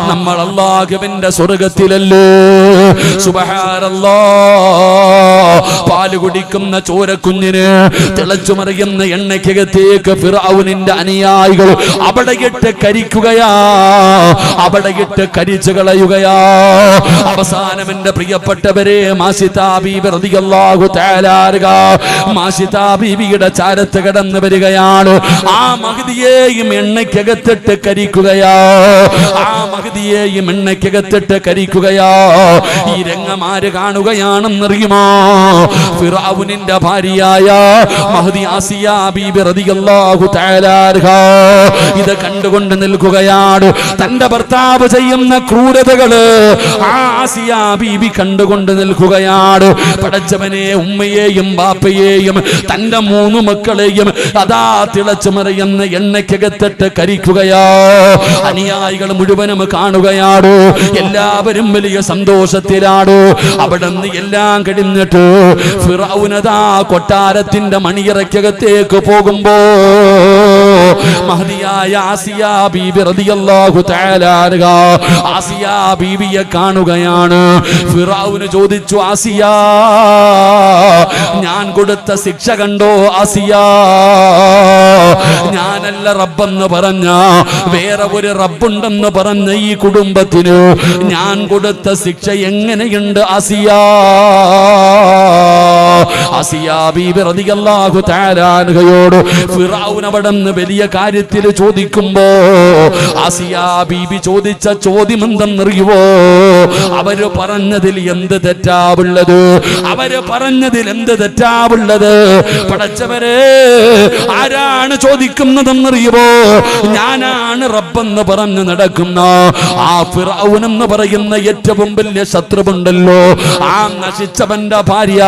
നമ്മൾ അല്ലാഹുവിന്റെ സ്വർഗ്ഗത്തിലല്ലേ. സുബ്ഹാനല്ലാഹ്. പാല് കുടിക്കുന്ന ചോരക്കുഞ്ഞിന് തിളച്ചു മറിയുന്ന എണ്ണയ്ക്കകത്തേക്ക് ഫിർഔനിന്റെ അനുയായികൾ അവിടെയിട്ട് കരിക്കുകയാ, അവിടെയിട്ട് കരിച്ചു കളയുകയാ. അവസാനം എന്റെ പ്രിയപ്പെട്ടവരെ, മാസിതാ ബീബി റളിയല്ലാഹു തആല മാസിതാ ബീബിയുടെ ചാരത്ത് കടന്നു വരികയാണ്. ആ മഹ്ദിയെയും എണ്ണയ്ക്കകത്തിട്ട് കരിക്കുകയാ, ആ മഹ്ദിയെയും എണ്ണയ്ക്കകത്തിട്ട് കരിക്കുകയാ. ഈ രംഗമാര് കാണുകയാണെന്നറിയുമോ? ഫിർഔനിന്റെ ഭാര്യയായ മഹ്ദി ആസിയ ബീബി റളിയല്ലാഹു തആല ഇത് കണ്ടുകൊണ്ട് നിൽക്കുകയാണ്. തന്റെ ഭർത്താവ് ചെയ്യുന്ന ക്രൂരതകള് ആ ആസിയ ബീബി കണ്ടുകൊണ്ട് നിൽക്കുകയാണ്. പടച്ചവനെ, ഉമ്മയെയും ബാപ്പയെയും തന്റെ 3 മക്കളെയും അതാ തിളച്ചു മറിയുന്ന എണ്ണയ്ക്കകത്തിട്ട് കരിക്കുകയാ. അനുയായികൾ മുഴുവനും കാണുകയാണ്. എല്ലാവരും വലിയ സന്തോഷത്തിലാണ്. അവിടെ നിന്ന് എല്ലാം കഴിഞ്ഞിട്ട് ഫിർഔനതാ കൊട്ടാരത്തിന്റെ മണിയറയ്ക്കകത്തേക്ക് പോകുമ്പോ മഹ്ദിയായ ആസിയ ബീബി റളിയല്ലാഹു തആല ആസിയ ബീവിയെ കാണുകയാണ്. ഫിർഔൻ ചോദിച്ചു, ആസിയ, ഞാൻ കൊടുത്ത ശിക്ഷ കണ്ടോ ആസിയ? ഞാനല്ല റബ്ബെന്ന് പറഞ്ഞ, വേറെ ഒരു റബ്ബുണ്ടെന്ന് പറഞ്ഞ ഈ കുടുംബത്തിന് ഞാൻ കൊടുത്ത ശിക്ഷ എങ്ങനെയുണ്ട് ആസിയ? ആസിയ ബീബി റളിയല്ലാഹു തആല അൻഹയോട് ഫിർഔൻ അവിടുന്ന് വലിയ കാര്യത്തിൽ ചോദിക്കുമ്പോ ആസിയ ബീബി ചോദിച്ച ചോദ്യം എന്തെന്നറിയുവോ? അവര് പറഞ്ഞതിൽ എന്ത് തെറ്റാവുള്ളത്? അവര് പറഞ്ഞതിൽ എന്ത് തെറ്റാവുള്ളത്? പടച്ചവരെ, ആരാണ് ചോദിക്കുന്നതെന്നറിയുവോ? ഞാനാണ് റബ്ബെന്ന് പറഞ്ഞു നടക്കുന്ന ആ ഫിർഔൻ എന്ന് പറയുന്ന ഏറ്റവും വലിയ ശത്രുവുണ്ടല്ലോ, ആ നശിച്ചവന്റെ ഭാര്യ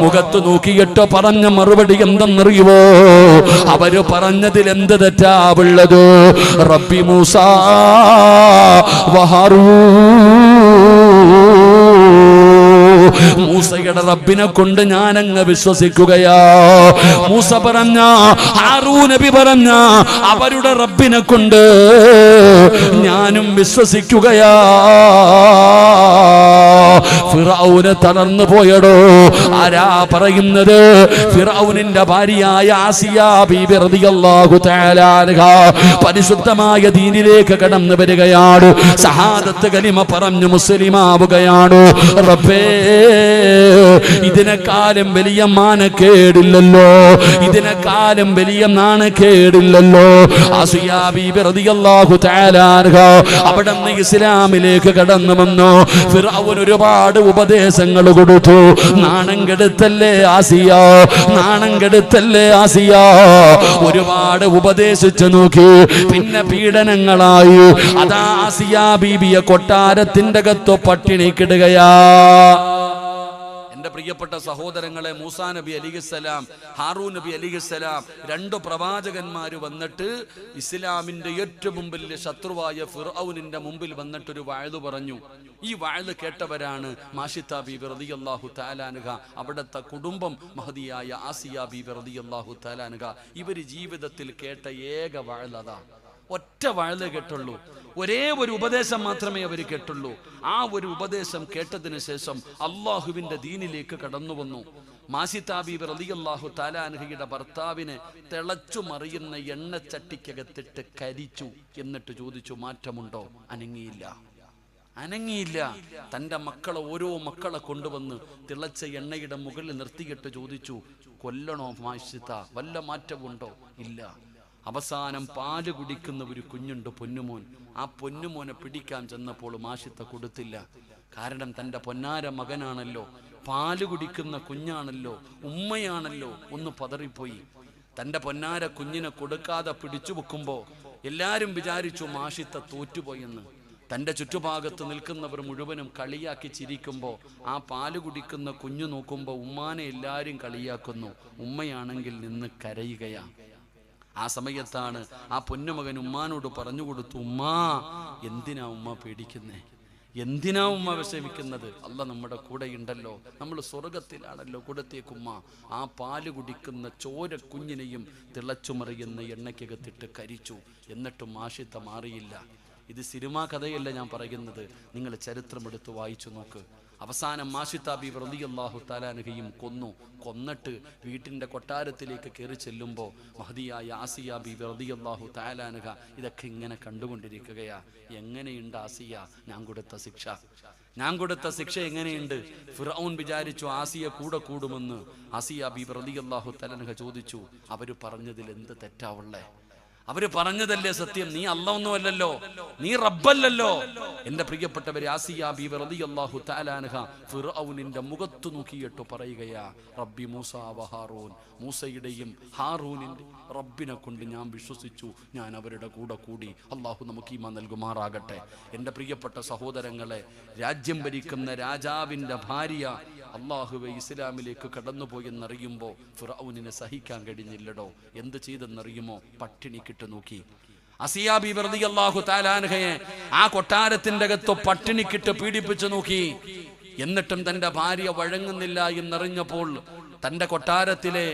മുഖത്ത് നോക്കിയിട്ട് പറഞ്ഞ മറുപടി എന്തെന്നറിയുവോ? അവര് പറഞ്ഞതിൽ എന്ത് തെറ്റാവുള്ളത്? റബ്ബി മൂസ മൂസയുടെ റബ്ബിനെ കൊണ്ട് ഞാൻ അങ്ങ് വിശ്വസിക്കുകയാ. മൂസ പറഞ്ഞ, ഹാറൂൻ നബി പറഞ്ഞ അവരുടെ റബ്ബിനെ കൊണ്ട് ഞാനും വിശ്വസിക്കുകയാ. ഫിർഔന് തളർന്നു പോയടോ. ആരാ പറയുന്നത്? ഫിർഔനിന്റെ ഭാര്യയായ ആസിയ ബീബി റളിയല്ലാഹു തആല അൻഹ പരിശുദ്ധമായ ദീനിലേക്ക് കടന്നു വരികയാണ്. ഷഹാദത്ത് കലിമ പറഞ്ഞു മുസ്ലിമാവുകയാണ്. റബ്ബേ, ഇതിനെക്കാളും വലിയ മാനക്കേടില്ലല്ലോ, ഇതിനെക്കാളും വലിയ നാണക്കേടില്ലല്ലോ. ആസിയ ബീബി റളിയല്ലാഹു തആല അൻഹ അവിടുന്ന് ഇസ്ലാമിലേക്ക് കടന്നു വന്നു. ഫിർഔൻ ഒരുപാട് ഉപദേശങ്ങൾ കൊടുത്തു. നാണം കെടുത്തല്ലേ ആസിയ, നാണം കെടുത്തല്ലേ ആസിയ. ഒരുപാട് ഉപദേശിച്ചു നോക്കി. പിന്നെ പീഡനങ്ങളായി. അതാ ആസിയ ബീബിയെ കൊട്ടാരത്തിന്റെ അകത്ത് പട്ടിണിക്കിടുകയാ. എന്റെ പ്രിയപ്പെട്ട സഹോദരങ്ങളെ, മൂസാ നബി അലൈഹിസ്സലാം, ഹാറൂൻ നബി അലൈഹിസ്സലാം, 2 പ്രവാചകന്മാർ വന്നിട്ട് ഇസ്ലാമിന്റെ ഏറ്റവും വലിയ ശത്രുവായ ഫിർഔനിന്റെ മുമ്പിൽ വന്നിട്ടൊരു വഅദ് പറഞ്ഞു. ഈ വഅദ് കേട്ടവരാണ് മാഷിത്ത ബീബി റളിയല്ലാഹു തആല അൻഹ, അവിടുത്തെ കുടുംബം മഹദിയായ ആസിയ ബീബി റളിയല്ലാഹു തആല അൻഹ. ഇവര് ജീവിതത്തിൽ കേട്ട ഏക വഅദ് അതാ. ഒറ്റ വഅദ് കേട്ടുള്ളൂ. ഒരേ ഒരു ഉപദേശം മാത്രമേ അവർ കേട്ടുള്ളൂ. ആ ഒരു ഉപദേശം കേട്ടതിന് ശേഷം അള്ളാഹുവിന്റെ ദീനിലേക്ക് കടന്നു വന്നു. മാസിത ബീബി റളിയല്ലാഹു തആല അൻഹയുടെ ഭർത്താവിനെ തിളച്ചു മറിയുന്ന എണ്ണച്ചട്ടിക്കകത്തിട്ട് കരിച്ചു. എന്നിട്ട് ചോദിച്ചു, മാറ്റമുണ്ടോ? അനങ്ങിയില്ല. അനങ്ങിയില്ല. തൻ്റെ മക്കളെ ഓരോ മക്കളെ കൊണ്ടുവന്ന് തിളച്ച എണ്ണയുടെ മുകളിൽ നിർത്തിയിട്ട് ചോദിച്ചു, കൊല്ലണോ മാഷിത്ത, വല്ല മാറ്റമുണ്ടോ? ഇല്ല. അവസാനം പാല് കുടിക്കുന്ന ഒരു കുഞ്ഞുണ്ട്, പൊന്നുമോൻ. ആ പൊന്നുമോനെ പിടിക്കാൻ ചെന്നപ്പോൾ മാഷിത്ത കൊടുത്തില്ല. കാരണം തൻ്റെ പൊന്നാര മകനാണല്ലോ, പാല് കുടിക്കുന്ന കുഞ്ഞാണല്ലോ, ഉമ്മയാണല്ലോ. ഒന്ന് പതറിപ്പോയി. തൻ്റെ പൊന്നാര കുഞ്ഞിനെ കൊടുക്കാതെ പിടിച്ചു വെക്കുമ്പോൾ എല്ലാവരും വിചാരിച്ചു മാഷിത്ത തോറ്റുപോയെന്ന്. തൻ്റെ ചുറ്റുഭാഗത്ത് നിൽക്കുന്നവർ മുഴുവനും കളിയാക്കി ചിരിക്കുമ്പോൾ ആ പാല് കുടിക്കുന്ന കുഞ്ഞു നോക്കുമ്പോൾ ഉമ്മാനെ എല്ലാവരും കളിയാക്കുന്നു. ഉമ്മയാണെങ്കിൽ നിന്ന് കരയുകയാണ്. ആ സമയത്താണ് ആ പൊന്നുമകൻ ഉമ്മാനോട് പറഞ്ഞു കൊടുത്തു, ഉമ്മാ എന്തിനാ ഉമ്മ പേടിക്കുന്നേ? എന്തിനാ ഉമ്മ വിഷമിക്കുന്നത്? അല്ല നമ്മുടെ കൂടെ ഉണ്ടല്ലോ, നമ്മൾ സ്വർഗത്തിലാണല്ലോ. കൊടുത്തേക്കുമ്മ. ആ പാല് കുടിക്കുന്ന ചോര കുഞ്ഞിനെയും തിളച്ചുമറിയുന്ന എണ്ണയ്ക്കകത്തിട്ട് കരിച്ചു. എന്നിട്ടും മാഷിത്ത മാറിയില്ല. ഇത് സിനിമാ കഥയല്ല ഞാൻ പറയുന്നത്, നിങ്ങൾ ചരിത്രം എടുത്ത് വായിച്ചു നോക്ക്. അവസാനം മാഷിത്ത ബീവി റളിയല്ലാഹു തആല അൻഹയും കൊന്നിട്ട് വീട്ടിൻ്റെ കൊട്ടാരത്തിലേക്ക് കയറി ചെല്ലുമ്പോൾ മഹദിയായ ആസിയ ബീവി റളിയല്ലാഹു തആല അൻഹ ഇതൊക്കെ ഇങ്ങനെ കണ്ടുകൊണ്ടിരിക്കുകയാ. എങ്ങനെയുണ്ട് ആസിയ ഞാൻ കൊടുത്ത ശിക്ഷ എങ്ങനെയുണ്ട്? ഫിർഔൻ വിചാരിച്ചു ആസിയ കൂടെ കൂടുമെന്ന്. ആസിയ ബീവി റളിയല്ലാഹു തആല അൻഹ ചോദിച്ചു, അവര് പറഞ്ഞതിൽ എന്ത് തെറ്റാവുള്ളേ? അവര് പറഞ്ഞതല്ലേ സത്യം? നീ അല്ലാഹ് ഒന്നുമല്ലല്ലോ, നീ റബ്ബല്ലല്ലോ. എന്റെ പ്രിയപ്പെട്ടവരെ, ആസിയ ബീവി റളിയല്ലാഹു തആല അൻഹ ഫിർഔനിന്റെ മുഖത്ത് നോക്കിയിട്ട് പറയുകയാ, റബ്ബി മൂസ വ ഹാറൂൻ, മൂസയുടെയും ഹാറൂനിന്റെ റബ്ബിനെ കൊണ്ട് ഞാൻ വിശ്വസിച്ചു, ഞാൻ അവരുടെ കൂടെ കൂടി. അള്ളാഹു നമുക്ക് ഈമാൻ നൽകുമാറാകട്ടെ. എൻ്റെ പ്രിയപ്പെട്ട സഹോദരങ്ങളെ, രാജ്യം ഭരിക്കുന്ന രാജാവിൻ്റെ ഭാര്യ അള്ളാഹുവെ ഇസ്ലാമിലേക്ക് കടന്നുപോയെന്നറിയുമ്പോൾ ഫിർഔനിനെ സഹിക്കാൻ കഴിഞ്ഞില്ലടോ. എന്ത് ചെയ്തെന്നറിയുമോ? പട്ടിണിക്കിട്ട് നോക്കി. ആസിയ ബീവി റളിയല്ലാഹു തആല അൻഹയെ ആ കൊട്ടാരത്തിന്റെ അകത്ത് പട്ടിണിക്കിട്ട് പീഡിപ്പിച്ചു നോക്കി. എന്നിട്ടും തൻ്റെ ഭാര്യ വഴങ്ങുന്നില്ല എന്നറിഞ്ഞപ്പോൾ തൻ്റെ കൊട്ടാരത്തിലെ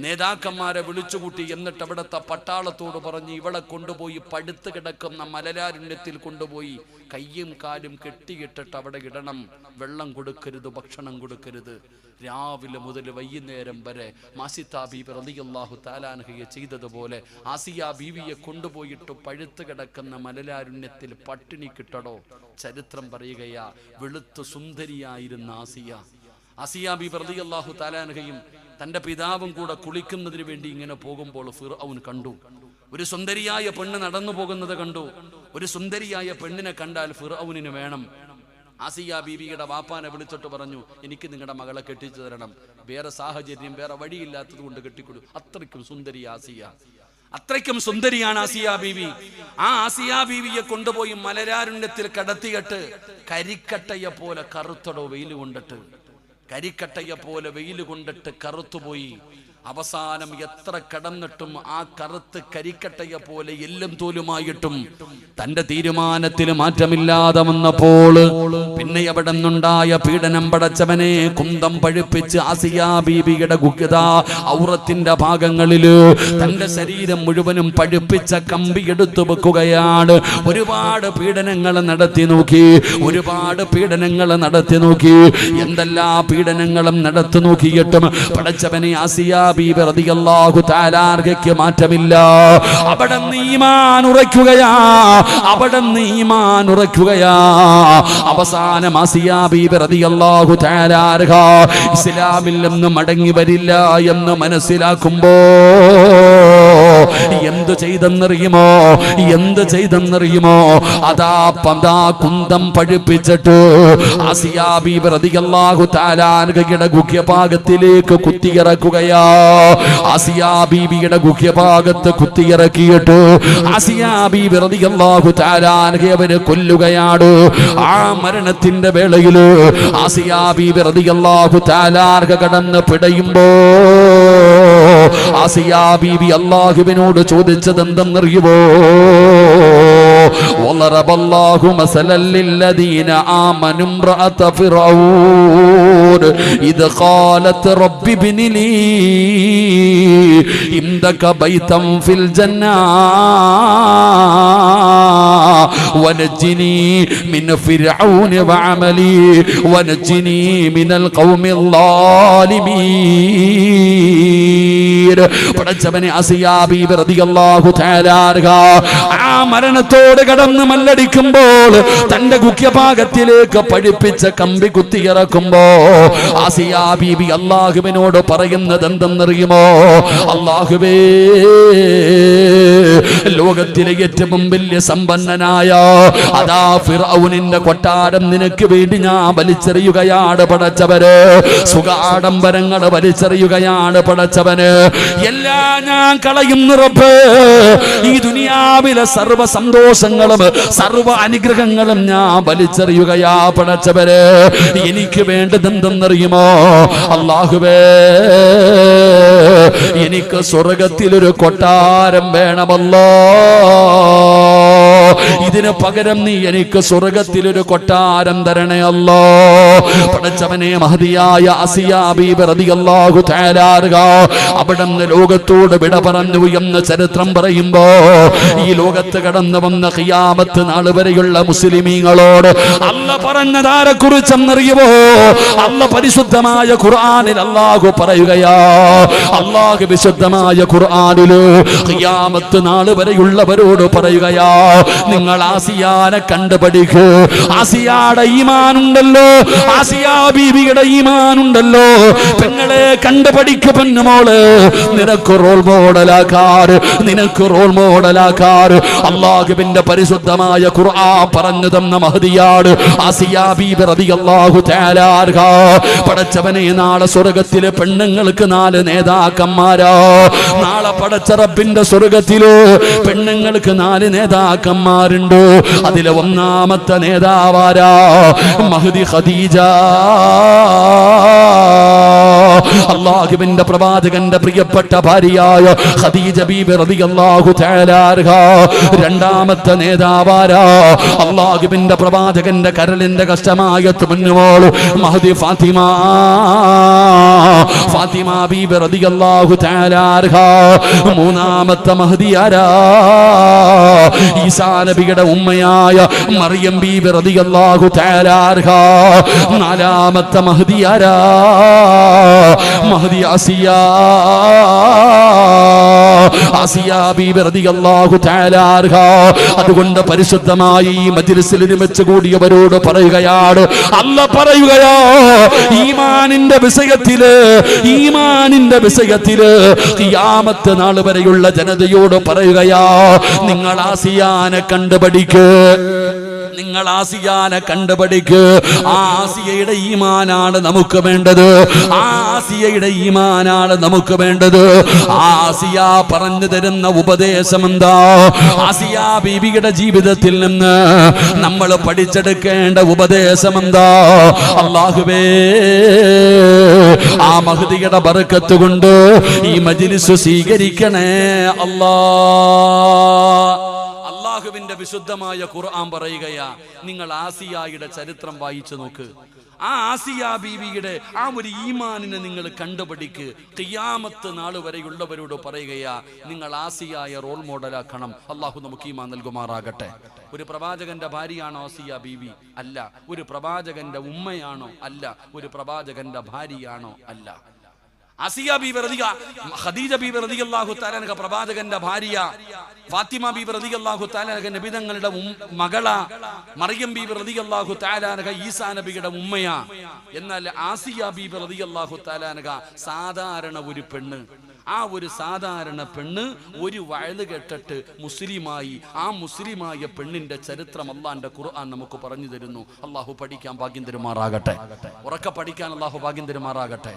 നേതാക്കന്മാരെ വിളിച്ചുകൂട്ടി. എന്നിട്ട് അവിടുത്തെ പട്ടാളത്തോട് പറഞ്ഞ്, ഇവളെ കൊണ്ടുപോയി പടുത്ത് കിടക്കുന്ന മലരാരുണ്യത്തിൽ കൊണ്ടുപോയി കയ്യും കാലും കെട്ടിയിട്ടിട്ട് അവിടെ ഇടണം. വെള്ളം കൊടുക്കരുത്, ഭക്ഷണം കൊടുക്കരുത്. രാവിലെ മുതൽ വൈകുന്നേരം വരെ മാസിത്ത ബീവി റളിയല്ലാഹു തആല അൻഹയെ ചെയ്തതുപോലെ ആസിയ ബീവിയെ കൊണ്ടുപോയിട്ട് പഴുത്ത് കിടക്കുന്ന മലരാരുണ്യത്തിൽ പട്ടിണി കിട്ടടോ. ചരിത്രം പറയുകയാ, വെളുത്ത് സുന്ദരിയായിരുന്ന ആസിയ ബീവി റളിയല്ലാഹു തആല അൻഹയും തൻ്റെ പിതാവും കൂടെ കുളിക്കുന്നതിന് വേണ്ടി ഇങ്ങനെ പോകുമ്പോൾ ഫിർഔൻ കണ്ടു. ഒരു സുന്ദരിയായ പെണ്ണ് നടന്നു പോകുന്നത് കണ്ടു. ഒരു സുന്ദരിയായ പെണ്ണിനെ കണ്ടാൽ ഫിർഔനിന് വേണം. ആസിയ ബീവിയുടെ വാപ്പാനെ വിളിച്ചിട്ട് പറഞ്ഞു, എനിക്ക് നിങ്ങളുടെ മകളെ കെട്ടിച്ചു തരണം. വേറെ സാഹചര്യം, വേറെ വഴിയില്ലാത്തത് കൊണ്ട് കെട്ടിക്കൊടു. അത്രയ്ക്കും സുന്ദരി ആസിയ, അത്രയ്ക്കും സുന്ദരിയാണ് ആസിയ ബീവി. ആ ആസിയ ബീവിയെ കൊണ്ടുപോയി മലരാരുണ്യത്തിൽ കടത്തിയിട്ട് കരിക്കട്ടയെ പോലെ കറുത്തടോ വെയിൽ കൊണ്ടിട്ട്, കരിക്കട്ടയെ പോലെ വെയിൽ കൊണ്ടിട്ട് കറുത്തുപോയി. അവസാനം എത്ര കടന്നിട്ടും ആ കറുത്ത് കരിക്കട്ടയെ പോലെ എല്ലും തോലുമായിട്ടും തന്റെ തീരുമാനത്തിൽ മാറ്റമില്ലാതെ വന്നപ്പോൾ പിന്നെ അവിടെ നിന്നുണ്ടായ പീഡനം പടച്ചവനെ കുന്തം പഴുപ്പിച്ച് ആസിയ ബീവിയുടെ ഗുഹ്യത ഔറത്തിന്റെ ഭാഗങ്ങളില് തന്റെ ശരീരം മുഴുവനും പഴുപ്പിച്ച കമ്പി എടുത്തു വെക്കുകയാണ്. ഒരുപാട് പീഡനങ്ങൾ നടത്തി നോക്കി, എന്തെല്ലാം പീഡനങ്ങളും നടത്തി നോക്കിയിട്ടും പടച്ചവനെ ആസിയ ബീവി റളിയല്ലാഹു തആല അൻഹയ്ക്ക് മാറ്റമില്ല. അവിടെ ഈമാൻ ഉറയ്ക്കുകയാ. അവസാനം ആസിയ ബീവി റളിയല്ലാഹു തആല അൻഹ ഇസ്ലാമിൽ നിന്ന് മടങ്ങി വരില്ല എന്ന് മനസ്സിലാക്കുമ്പോ എന്ത് ചെയ്തെന്നറിയുമോ? അതാ കുന്തം പഴുപ്പിച്ചിട്ട് ആസിയ ബീവി റളിയല്ലാഹു തആല അൻഹയുടെ ഗുഹ്യഭാഗത്തിലേക്ക് കുത്തിയിറക്കുകയാ. ആസിയ ബീവിയുടെ ഗുഹ്യഭാഗത്ത് കുത്തിയിറക്കിയിട്ട് ആസിയ ബീവി റളിയല്ലാഹു തആല അൻഹയെ കൊല്ലുകയാണ്. ആ മരണത്തിന്റെ വേളയില് ആസിയ ബീവി റളിയല്ലാഹു തആല അൻഹ കടന്ന് പിടയുമ്പോ ആസിയ ബീവി അല്ലാഹുവിനോട് ചോദിച്ചത് എന്തെന്നറിയുമോ? وضرب الله مثلا للذين آمنوا امرأة فرعون إذ قالت رب ابن لي عندك بيتا في الجنة വനജ്ജിനി മിൻ ഫിർഔന വഅമലി വനജ്ജിനി മിനൽ ഖൗമിൽ ളാലിമീൻ. പടച്ചവനെ ആസിയാ ബീബി റളിയല്ലാഹു തആല ആ മരണത്തോട് കടന്ന് മല്ലടിക്കുമ്പോൾ തന്റെ ഗുഹ്യഭാഗത്തിലേക്ക് പഠിപ്പിച്ച കമ്പി കുത്തിയിറക്കുമ്പോ ആസിയാ ബീബി അല്ലാഹുവിനോട് പറയുന്നത് എന്തെന്നറിയുമോ? അല്ലാഹുവേ, ലോകത്തിലെ ഏറ്റവും വലിയ സമ്പന്നനായ അതാ ഫിർഔനിന്റെ കൊട്ടാരം നിനക്ക് വേണ്ടി ഞാൻ വലിച്ചെറിയുകയാണ് പടച്ചവന്. സുഖാഡംബരങ്ങൾ വലിച്ചെറിയുകയാണ് പടച്ചവന്. എല്ലാം ഞാൻ കളയുന്നു റബ്ബേ. ഈ ദുനിയാവിലെ സർവ്വ സന്തോഷങ്ങളും സർവ്വ അനുഗ്രഹങ്ങളും ഞാൻ വലിച്ചെറിയുകയാ പടച്ചവന്. എനിക്ക് വേണ്ടത് എന്തെന്നറിയുമോ? അല്ലാഹുവേ, എനിക്ക് സ്വർഗത്തിലൊരു കൊട്ടാരം വേണമല്ലോ. ഇതിന് പകരം നീ എനിക്ക് സ്വർഗത്തിലൊരു കൊട്ടാരം തരണേ അല്ലോ. പടച്ചവനെ, മഹദിയായ ആസിയാ ബീബി റളിയല്ലാഹു തആല അവിടുന്ന് ലോകത്തോട് വിട പറഞ്ഞു എന്ന് ചരിത്രം പറയുമ്പോ ഈ ലോകത്ത് കടന്നു വന്ന ഖിയാമത്ത് നാൾ വരെയുള്ള മുസ്ലിമീങ്ങളോട് അല്ലാഹ് പറഞ്ഞതാരെ കുറിച്ചെന്നറിയുമോ? അല്ലാഹ് പരിശുദ്ധമായ ഖുർആനിൽ അല്ലാഹു പറയുകയാ. അല്ലാഹു വിശുദ്ധമായ ഖുർആനിൽ ഖിയാമത്ത് നാൾ വരെയുള്ളവരോട് പറയുകയാ, നിങ്ങൾ ആസിയാനെ കണ്ടുപഠിക്കൂ. ആസിയാടെ ഈമാനുണ്ടല്ലോ, ആസിയാ ബീവിയുടെ ഈമാനുണ്ടല്ലോ. പെങ്ങളെ കണ്ടുപഠിക്കു പെണ്ണുമോള്. നിനക്ക് റോൾ മോഡലാക്കാറ്, നിനക്ക് റോൾ മോഡലാക്കാറ് അല്ലാഹുവിന്റെ പരിശുദ്ധമായ ഖുർആൻ പറഞ്ഞു തന്ന മഹദിയാണ് ആസിയാ ബീബി റളിയല്ലാഹു തആല അൻഹ. പടച്ചവനെ, നാളെ സ്വർഗ്ഗത്തിലെ പെണ്ണുങ്ങൾക്ക് 4 നേതാക്കന്മാരാ. നാളെ പടച്ച റബ്ബിന്റെ സ്വർഗ്ഗത്തില് പെണ്ണുങ്ങൾക്ക് 4 നേതാക്കന്മാരുണ്ട്. അതിലെ ഒന്നാമത്തെ നേതാവാരാ? മഹദി ഖദീജ. അല്ലാഹുവിന്റെ പ്രവാചകന്റെ പ്രിയപ്പെട്ട ഭാര്യയായ ഖദീജ ബീബി റളിയല്ലാഹു തആല അൻഹ. രണ്ടാമത്തെ നേതാവാരാ? അല്ലാഹുവിന്റെ പ്രവാചകന്റെ കരളിന്റെ കഷ്ടമായ തുമന്നുമോൾ മഹദി ഫാത്തിമ. ഫാത്തിമ ബീബി റളിയല്ലാഹു തആല അൻഹ. മൂന്നാമത്തെ മഹദി ആരാ? ഈസാ നബിയുടെ ഉമ്മയായ മറിയം ബീബി റളിയല്ലാഹു തആല അൻഹ. നാലാമത്തെ മഹദി ആരാ? മഹദി ആസിയാ. ആസിയാ ബീബി റളിയല്ലാഹു തആല അൻഹ. അതുകൊണ്ട് പരിശുദ്ധമായി ഈ മജ്ലിസിൽ ഒരുമിച്ച് കൂടിയവരോട് പറയുകയാണ്, അല്ലാഹ് പറയുകയാ, ഈമാനിന്റെ വിഷയത്തില്, ഈമാനിന്റെ വിഷയത്തില് ഖിയാമത്ത് നാൾ വരെയുള്ള ജനതയോട് പറയുകയാ, നിങ്ങൾ ആസിയാനെ കണ്ടുപഠിക്ക്, നിങ്ങൾ ആസിയാനെ കണ്ടുപഠിക്ക്. ആ ആസിയയുടെ ഈമാനാണ് നമുക്ക് വേണ്ടത്. ആ ആസിയയുടെ ഈമാനാണ് നമുക്ക് വേണ്ടത്. ആസിയ പറഞ്ഞു തരുന്ന ഉപദേശം എന്താ? ആസിയാ ബീവിയുടെ ജീവിതത്തിൽ നിന്ന് നമ്മൾ പഠിച്ചെടുക്കേണ്ട ഉപദേശം എന്താ? അല്ലാഹുവേ, ആ മഹദിയുടെ ബർക്കത്ത് കൊണ്ട് ഈ മജ്ലിസ് സ്വീകരിക്കണേ അല്ലാഹ്. അല്ലാഹുവിന്റെ വിശുദ്ധമായ ഖുർആൻ പറയുകയാ, നിങ്ങൾ ആസിയായുടെ ചരിത്രം വായിച്ചു നോക്ക്. ആ ആസിയാ ബീവിയുടെ ആ ഒരു ഈമാനിനെ നിങ്ങൾ കണ്ടുപഠിക്ക്. ഖിയാമത്ത് നാൾ വരെയുള്ളവരോട് പറയുകയാ, നിങ്ങൾ ആസിയായ റോൾ മോഡലാക്കണം. അല്ലാഹു നമുക്ക് ഈമാൻ നൽകുമാറാകട്ടെ. ഒരു പ്രവാചകന്റെ ഭാര്യയാണോ ആസിയാ ബീവി? അല്ല. ഒരു പ്രവാചകന്റെ ഉമ്മയാണോ? അല്ല. ഒരു പ്രവാചകന്റെ ഭാര്യയാണോ? അല്ല. ആസിയാ ബീബി ഖദീജ ബീബി റളിയല്ലാഹു തആല അൻഹ പ്രവാചകന്റെ ഭാര്യ, ഫാത്തിമ ബീബി റളിയല്ലാഹു തആല അൻഹ നബി തങ്ങളുടെ മകള, മറിയം ബീബി റളിയല്ലാഹു തആല അൻഹ ഈസാ നബിയുടെ ഉമ്മയാ. എന്നാൽ ആസിയാ ബീബി റളിയല്ലാഹു തആല അൻഹ സാധാരണ ഒരു പെണ്ണ്. ആ ഒരു സാധാരണ പെണ്ണ് ഒരു വയല് കേട്ടിട്ട് മുസ്ലിമായി. ആ മുസ്ലിമായ പെണ്ണിന്റെ ചരിത്രം അല്ലാഹുവിന്റെ ഖുർആൻ നമുക്ക് പറഞ്ഞു തരുന്നു. അല്ലാഹു പഠിക്കാൻ ഭാഗ്യം തരുമാറാകട്ടെ. ഉറക്കെ പഠിക്കാൻ അല്ലാഹു ഭാഗ്യം തരുമാറാകട്ടെ.